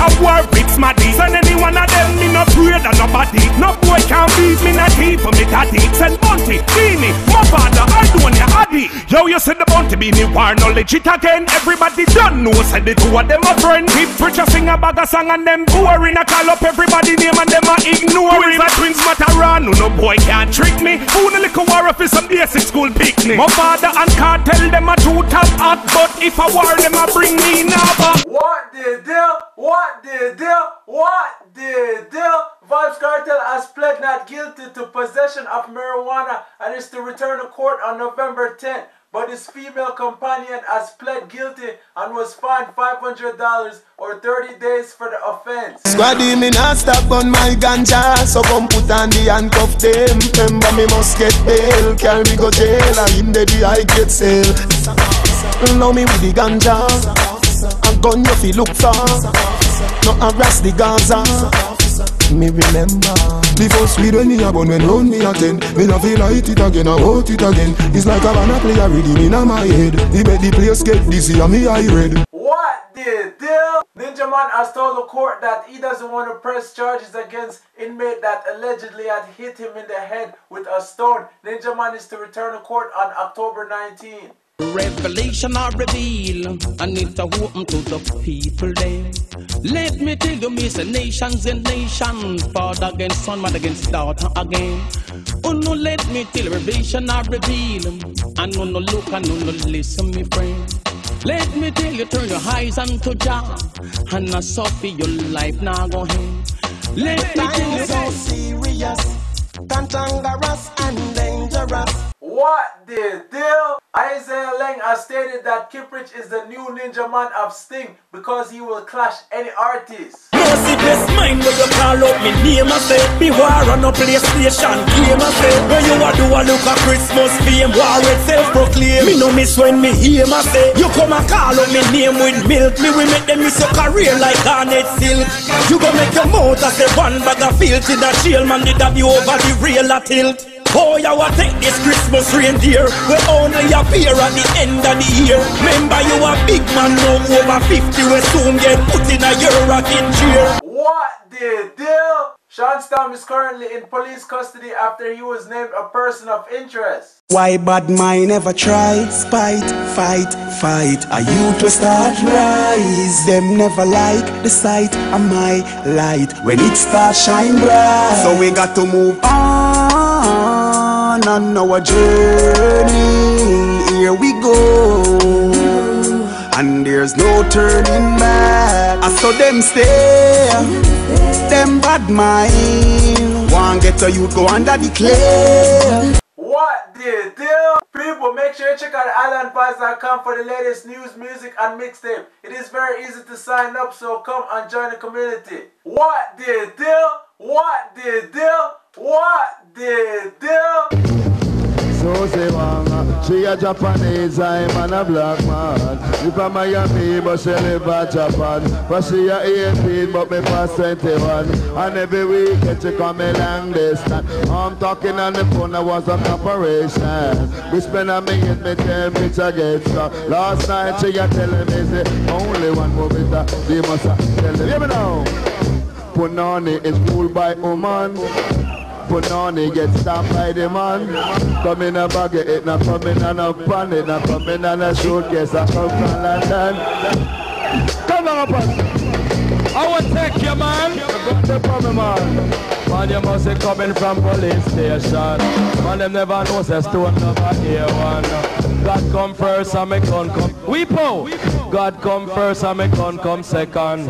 a war with smarty. Send any one of them, me no afraid of nobody. No boy can beat me, not keep for me daddy. Send Bunty, Beanie, my father, I don't ya Addy. Yo, you said the Bunty Beanie war no legit again. Everybody done know, said the two of them a friend. Keep preacher sing a bag of song and them boring. I call up everybody name and them a ignore him. Twins matter run, no boy can't trick me. Who the little war for some basic school picnic. My father and cartel them a two top hot, but if I war them a bring me now. What the deal? What the deal? What the deal? Vybz Kartel has pled not guilty to possession of marijuana and is to return to court on November 10th. But his female companion has pled guilty and was fined $500 or 30 days for the offense. Squaddy, me not stop on my ganja, so come put on the handcuff them. Remember me must get bail, carry me go jail, and in the I get sale. Now me with the ganja, a gun you fi look for, no harass the Gaza. Me remember the first weed when me a bun, when round me a 10. Me no feel light it again, I want it again. It's like a banana play a rhythm in my head. He make the place get dizzy and me I read. What the deal? Ninja Man has told the court that he doesn't want to press charges against inmate that allegedly had hit him in the head with a stone. Ninja Man is to return to court on October 19. Revelation or reveal, and it's open to the people there. Let me tell you, Mr. Nations and nations, father against son, mother against daughter again. Oh no, let me tell you, revelation or reveal, and no look and no listen, me friend. Let me tell you, turn your eyes unto Jah, and not suffer your life now go ahead. Let me tell you, so serious, cantankerous and dangerous. What the deal? Isaiah Lang has stated that Kiprich is the new Ninja Man of Sting because he will clash any artist. Merciless mind when you call up me name and say me war on a PlayStation game and say when you a do a look at Christmas fame war with self-proclaim. Me no miss when me hear me say you come and call up me name with milk. Me will make them miss your career like Garnet Silk. You go make your mouth as a one bag of filth in the jail man did have you over the real a tilt. Oh, you will take this Christmas reindeer. We only appear at the end of the year. Remember you a big man now over 50. We soon get put in a year rocking chair. What the deal? Sean Storm is currently in police custody after he was named a person of interest. Why bad mind never try? Spite, fight, fight. A youth will start rise. Them never like the sight of my light when it starts shine bright. So we got to move on our journey. Here we go, and there's no turning back. I saw them stay, them bad mind. One get a youth go under the clay. What the deal? People, make sure you check out islandvibes.com for the latest news, music, and mixtape. It is very easy to sign up, so come and join the community. What the deal? What the deal? What the deal? So say wanga, she a Japanese, I'm and a black man. If I'm Miami, but she live at Japan. But she a 18, but me past 21. And every weekend she come me long distance. I'm talking on the phone, I was on operation. We spend a minute, me temperature gets up. Last night she a telling me, say, only one movie that they must tell me. Hear me now. Punani is ruled by woman. Punani get stamped by the man. Come in a bag, it not come in on a pan, it not come in on a suitcase, I come from London. Come on, I will take you, man. Man, you must be coming from police station. Man, them never know, say stone never hear one. God come first and me gun come. Weepo! God come first and me gun come second.